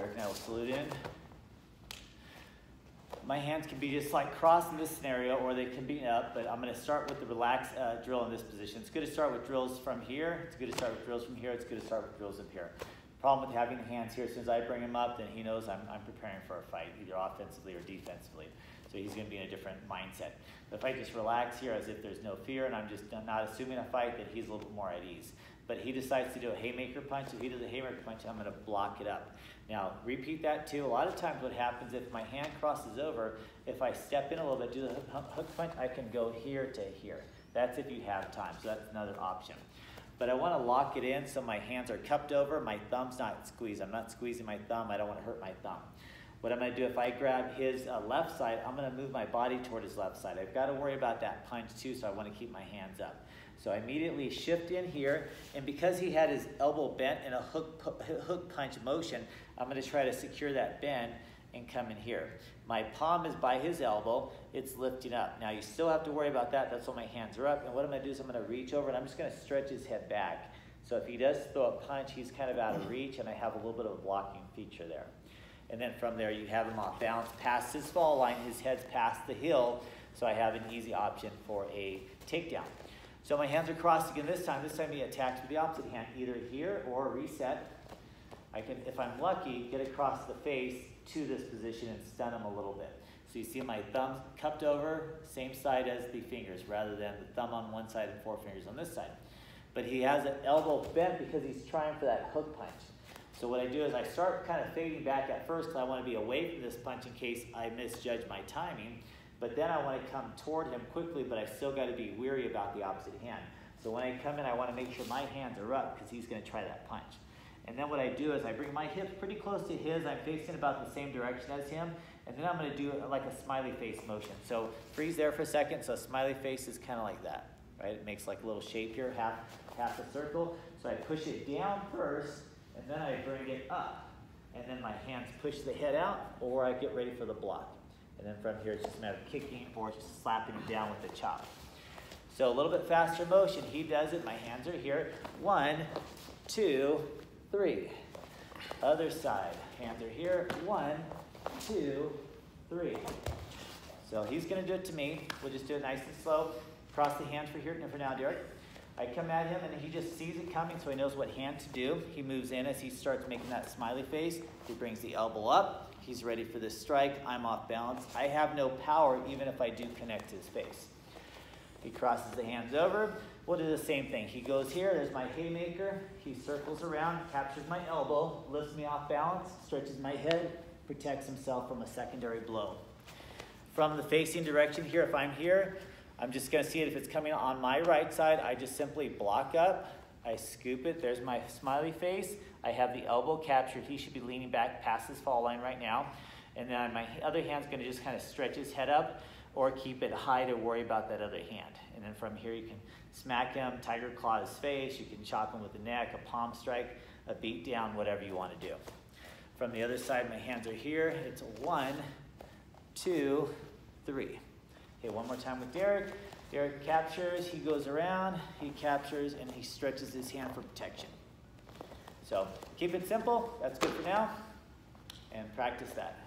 Derek and I will salute in. My hands can be just like crossed in this scenario, or they can be up, but I'm going to start with the relaxed drill in this position. It's good to start with drills from here. It's good to start with drills from here. It's good to start with drills up here. Problem with having the hands here, as soon as I bring him up, then he knows I'm preparing for a fight, either offensively or defensively. So he's going to be in a different mindset. But if I just relax here as if there's no fear and I'm just not assuming a fight, then he's a little bit more at ease. But he decides to do a haymaker punch. If he does a haymaker punch, I'm going to block it up. Now, repeat that too. A lot of times what happens if my hand crosses over, if I step in a little bit, do the hook punch, I can go here to here. That's if you have time, so that's another option. But I want to lock it in so my hands are cupped over, my thumb's not squeezed. I'm not squeezing my thumb. I don't want to hurt my thumb. What I'm going to do, if I grab his left side, I'm going to move my body toward his left side. I've got to worry about that punch too, so I want to keep my hands up. So I immediately shift in here, and because he had his elbow bent in a hook punch motion, I'm going to try to secure that bend and come in here. My palm is by his elbow. It's lifting up. Now you still have to worry about that. That's why my hands are up. And what I'm going to do is I'm going to reach over, and I'm just going to stretch his head back. So if he does throw a punch, he's kind of out of reach, and I have a little bit of a blocking feature there. And then from there, you have him off balance, past his fall line. His head's past the hill, so I have an easy option for a takedown. So my hands are crossed again this time. This time he attacks with the opposite hand, either here or reset. I can, if I'm lucky, get across the face to this position and stun him a little bit. So you see my thumbs cupped over, same side as the fingers, rather than the thumb on one side and four fingers on this side. But he has an elbow bent because he's trying for that hook punch. So what I do is I start kind of fading back at first because I want to be away from this punch in case I misjudge my timing. But then I want to come toward him quickly, but I still got to be wary about the opposite hand. So when I come in, I want to make sure my hands are up because he's going to try that punch. And then what I do is I bring my hips pretty close to his. I'm facing about the same direction as him. And then I'm going to do like a smiley face motion. So freeze there for a second. So a smiley face is kind of like that, right? It makes like a little shape here, half a circle. So I push it down first, and then I bring it up. And then my hands push the head out, or I get ready for the block. And then from here, it's just a matter of kicking or just slapping him down with the chop. So a little bit faster motion. He does it. My hands are here. 1, 2, 3. Other side. Hands are here. 1, 2, 3. So he's going to do it to me. We'll just do it nice and slow. Cross the hands for now, Derek. I come at him, and he just sees it coming, so he knows what hand to do. He moves in as he starts making that smiley face. He brings the elbow up. He's ready for this strike. I'm off balance. I have no power even if I do connect his face. He crosses the hands over. We'll do the same thing. He goes here. There's my haymaker. He circles around, captures my elbow, lifts me off balance, stretches my head, protects himself from a secondary blow. From the facing direction here, if I'm here, I'm just going to see it. If it's coming on my right side, I just simply block up. I scoop it. There's my smiley face. I have the elbow captured. He should be leaning back past his fall line right now. And then my other hand's going to just kind of stretch his head up or keep it high to worry about that other hand. And then from here, you can smack him, tiger claw his face. You can chop him with the neck, a palm strike, a beat down, whatever you want to do. From the other side, my hands are here. It's 1, 2, 3. Okay, one more time with Derek. Derek captures, he goes around, he captures, and he stretches his hand for protection. So keep it simple. That's good for now. And practice that.